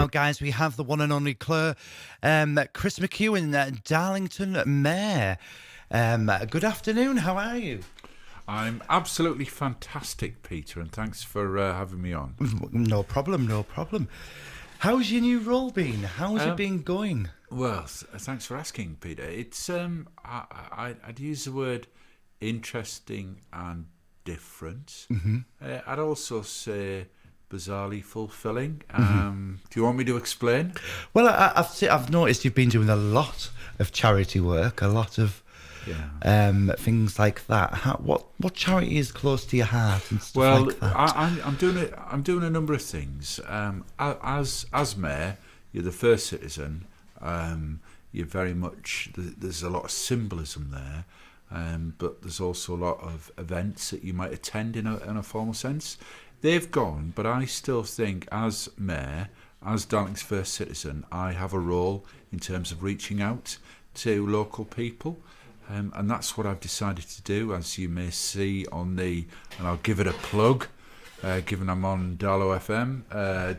now, guys, we have the one and only Cllr, Chris McEwan, Darlington Mayor. Good afternoon, how are you? I'm absolutely fantastic, Peter, and thanks for having me on. No problem, no problem. How's your new role been? How's it been going? Well, thanks for asking, Peter. It's I'd use the word interesting and different. I'd also say bizarrely fulfilling. Do you want me to explain? Well, I've noticed you've been doing a lot of charity work, a lot of things like that. What charity is close to your heart and stuff like that? I'm doing a number of things. As mayor, you're the first citizen. You're very much there's a lot of symbolism there, but there's also a lot of events that you might attend in a formal sense. They've gone, but I still think as mayor, as Darlington's first citizen, I have a role in terms of reaching out to local people. And that's what I've decided to do, as you may see on and I'll give it a plug, given I'm on Darlo FM,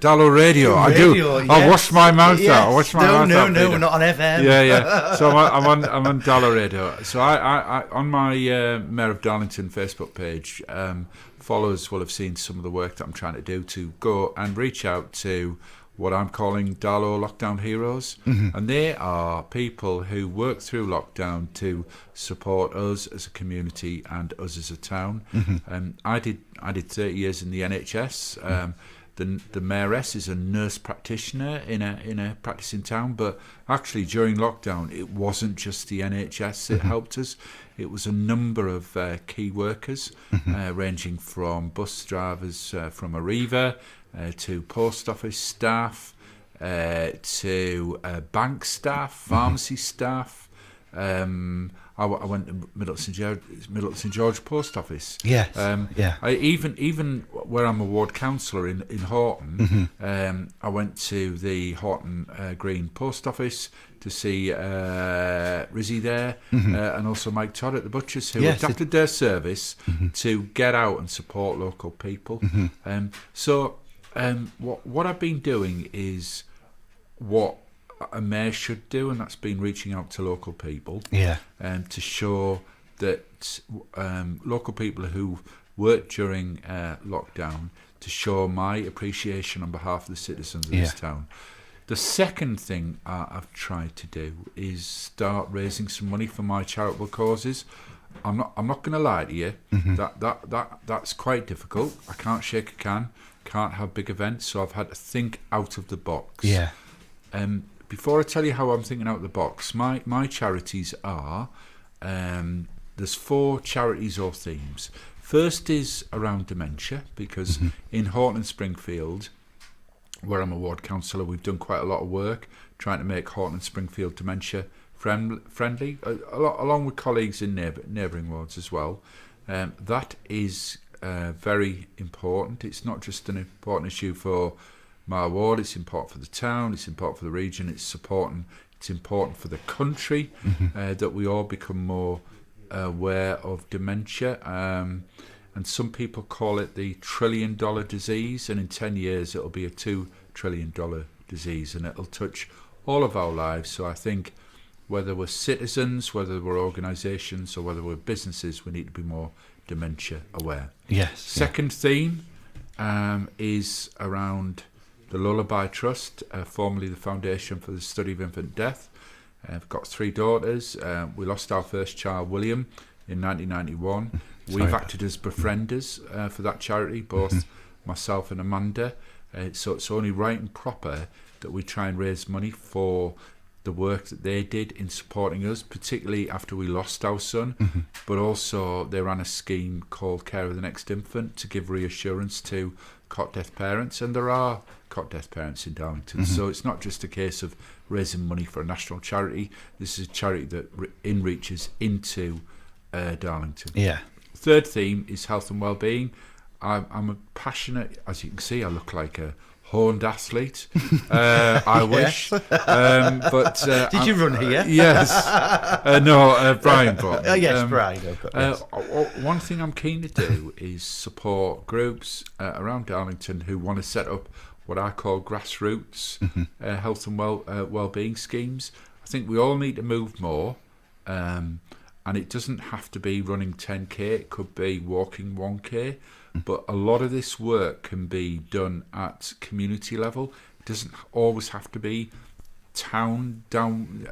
Darlo Radio. Yes. I'll wash my mouth out. I'll wash my mouth out. No, not on FM. Yeah. So I'm on Darlo Radio. So I on my Mayor of Darlington Facebook page, followers will have seen some of the work that I'm trying to do to go and reach out to what I'm calling Darlo Lockdown Heroes. And they are people who work through lockdown to support us as a community and us as a town. I did 30 years in the NHS. The mayoress is a nurse practitioner in a practice in town, but actually during lockdown it wasn't just the NHS that helped us. It was a number of key workers, ranging from bus drivers from Arriva, to post office staff, to bank staff, pharmacy staff. I went to Middleton George Post Office. Yes. Even where I'm a ward councillor in Horton, I went to the Horton Green Post Office to see Rizzy there, and also Mike Todd at the Butchers, who adapted their service to get out and support local people. What I've been doing is what a mayor should do, and that's been reaching out to local people, to show that local people who worked during lockdown, to show my appreciation on behalf of the citizens of this town. The second thing I've tried to do is start raising some money for my charitable causes. I'm not going to lie to you. That's quite difficult. I can't shake a can. Can't have big events, so I've had to think out of the box. Before I tell you how I'm thinking out of the box, my charities are, there's 4 charities or themes. First is around dementia, because in Horton and Springfield, where I'm a ward councillor, we've done quite a lot of work trying to make Horton and Springfield dementia friendly, along with colleagues in neighbouring wards as well. That is very important. It's not just an important issue for my ward, it's important for the town, it's important for the region, it's important for the country, that we all become more aware of dementia. And some people call it the $1 trillion disease, and in 10 years it'll be a $2 trillion disease, and it'll touch all of our lives. So I think whether we're citizens, whether we're organisations, or whether we're businesses, we need to be more dementia aware. Second theme is around the Lullaby Trust, formerly the Foundation for the Study of Infant Death. I've got 3 daughters. We lost our first child, William, in 1991. We've acted as befrienders for that charity, both myself and Amanda. So it's only right and proper that we try and raise money for the work that they did in supporting us, particularly after we lost our son. But also they ran a scheme called Care of the Next Infant to give reassurance to cot death parents, and there are cot death parents in Darlington. So it's not just a case of raising money for a national charity. This is a charity that reaches into Darlington. Third theme is health and wellbeing. I'm a passionate, as you can see, I look like a horned athlete. I wish. But did you run here? Yes. No, Brian brought me. Yes, Brian. One thing I'm keen to do is support groups around Darlington who want to set up what I call grassroots health and well-being schemes. I think we all need to move more, and it doesn't have to be running 10k. It could be walking 1k. But a lot of this work can be done at community level. It doesn't always have to be town down,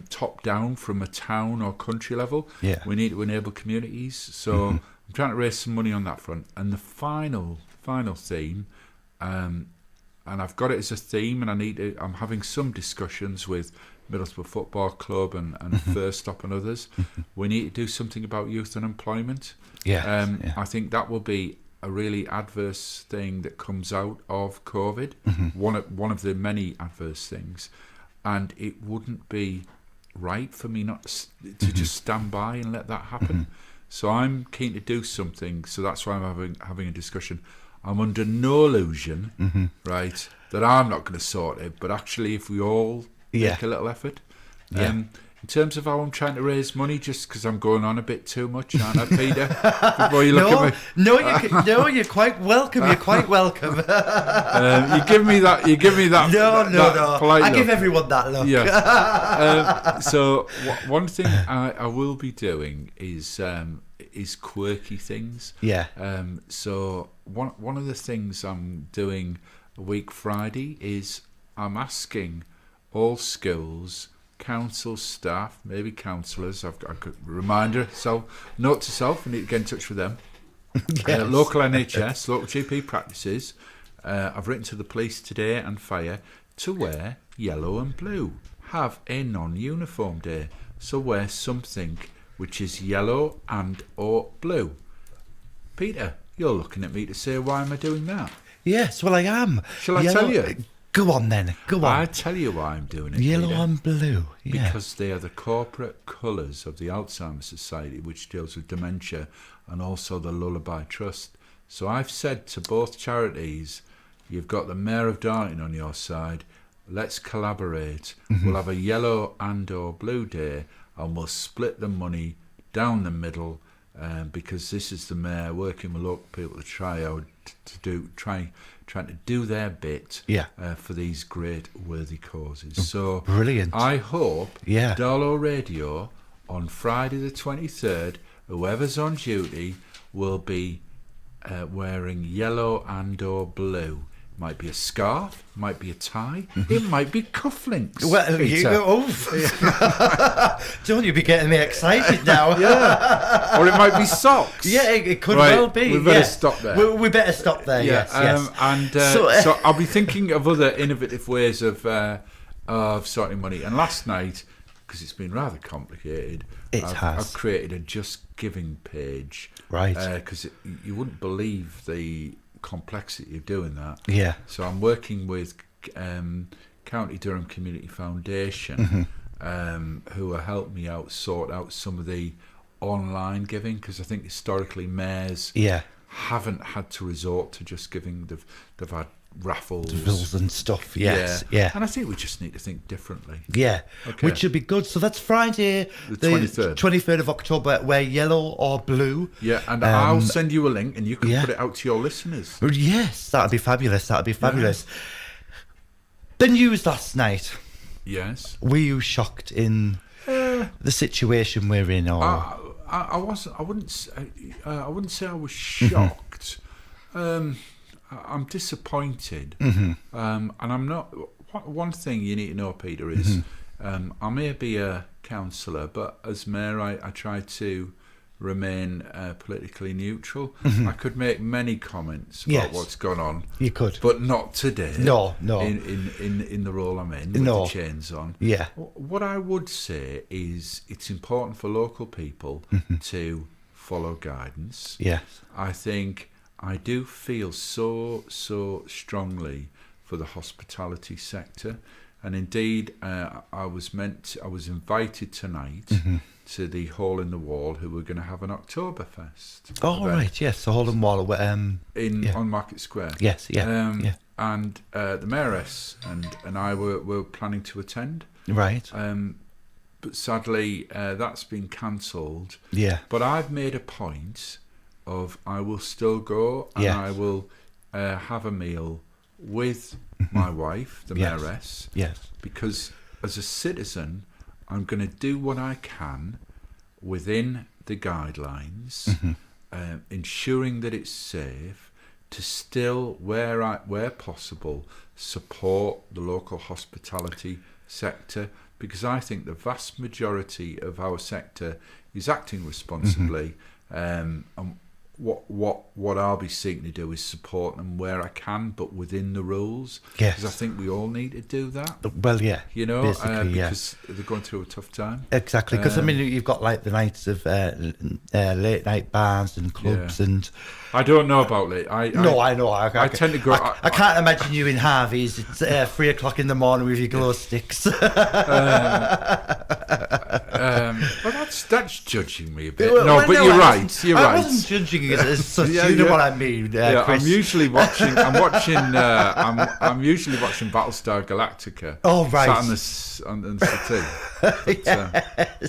top down from a town or country level. Yeah. We need to enable communities. So I'm trying to raise some money on that front. And the final theme, and I've got it as a theme, and I'm having some discussions with Middlesbrough Football Club and First Stop and others. We need to do something about youth unemployment. I think that will be a really adverse thing that comes out of COVID. One of the many adverse things, and it wouldn't be right for me not to just stand by and let that happen. So I'm keen to do something. So that's why I'm having a discussion. I'm under no illusion, right, that I'm not going to sort it. But actually, if we all make a little effort. In terms of how I'm trying to raise money, just because I'm going on a bit too much, aren't I, Peter? Before you look at me. No, you're quite welcome. You're quite welcome. You give me that. No. Polite I look. give everyone that look. Yeah. So one thing I will be doing is quirky things. Yeah. So one of the things I'm doing a week Friday is I'm asking all schools, council staff, maybe councillors. I've got a reminder. So note to self: I need to get in touch with them. Yes. Local NHS, local GP practices. I've written to the police today and fire to wear yellow and blue. Have a non-uniform day. So wear something which is yellow and or blue. Peter, you're looking at me to say, why am I doing that? Yes, well, I am. Shall I tell you? Go on then. Go on. I tell you why I'm doing it. Yellow Peter. and blue. Yeah. Because they are the corporate colours of the Alzheimer's Society, which deals with dementia, and also the Lullaby Trust. So I've said to both charities, you've got the Mayor of Darlington on your side, let's collaborate. We'll have a yellow and or blue day, and we'll split the money down the middle, because this is the Mayor working with local people to trying to do their bit for these great worthy causes. So brilliant. I hope Darlo Radio on Friday the 23rd, whoever's on duty will be wearing yellow and or blue. Might be a scarf, might be a tie, it might be cufflinks. Well, don't you be getting me excited now? Or it might be socks. Yeah, it could well be. We better stop there. We better stop there. Yes. And so I'll be thinking of other innovative ways of sorting money. And last night, because it's been rather complicated, I've created a Just Giving page. Right. Because you wouldn't believe the complexity of doing that. Yeah. So I'm working with County Durham Community Foundation, who are helping me sort out some of the online giving, because I think historically mayors haven't had to resort to Just Giving. They've had raffles and stuff. Yes. And I think we just need to think differently. Yeah. Okay. Which should be good. So that's Friday, the 23rd. 23rd of October. Wear yellow or blue. Yeah, and I'll send you a link, and you can put it out to your listeners. Yes, that'd be fabulous. The news last night. Yes. Were you shocked in the situation we're in, or I wasn't. I wouldn't say I was shocked. I'm disappointed, and I'm not. One thing you need to know, Peter, is I may be a councillor, but as mayor, I try to remain politically neutral. I could make many comments about what's gone on. You could, but not today. No. In the role I'm in, with the chains on. Yeah. What I would say is, it's important for local people to follow guidance. Yes. I do feel so strongly for the hospitality sector, and indeed I was invited tonight to the Hole in the Wall, who were going to have an Oktoberfest. Oh event. Right, yes, the Hole in the Wall on Market Square. Yes, yeah. And the mayoress and I were planning to attend. Right. But sadly that's been cancelled. Yeah. But I've made a point of I will still go, and I will have a meal with my wife, the mayoress. Yes. Because as a citizen, I'm going to do what I can within the guidelines, ensuring that it's safe, to still, where possible, support the local hospitality sector, because I think the vast majority of our sector is acting responsibly, and what I'll be seeking to do is support them where I can, but within the rules. Yes. Because I think we all need to do that. Well, yeah. You know, basically, because they're going through a tough time. Exactly, because I mean, you've got like the nights of late night bars and clubs, and I don't know about late. I know. I tend to go. I can't imagine you in Harvey's. It's 3 o'clock in the morning with your glow sticks. Well, that's judging me a bit. Well, no, but no, you're right. You're right. I wasn't judging it as such. You know what I mean, yeah, Chris. I'm usually watching. I'm usually watching Battlestar Galactica. Oh, right. Sat on the settee.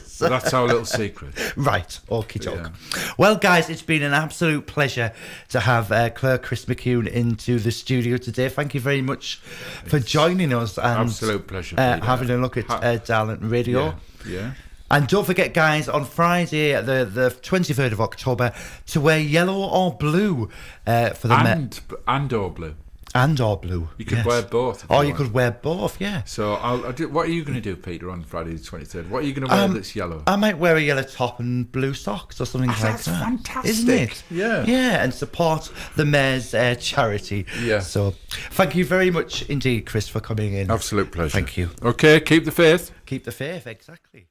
So that's our little secret. Right, okie doke. Well, guys, it's been an absolute pleasure to have Cllr Chris McEwan into the studio today. Thank you very much for joining us and absolute pleasure. Having a look at Darlington Radio. Yeah. And don't forget, guys, on Friday, the 23rd of October, to wear yellow or blue for the and or blue. And or blue. You could wear both. Or you could wear both, yeah. So what are you going to do, Peter, on Friday the 23rd? What are you going to wear that's yellow? I might wear a yellow top and blue socks or something like that. That's fantastic. Isn't it? Yeah. Yeah, and support the Mayor's charity. Yeah. So thank you very much indeed, Chris, for coming in. Absolute pleasure. Thank you. Okay, keep the faith. Keep the faith, exactly.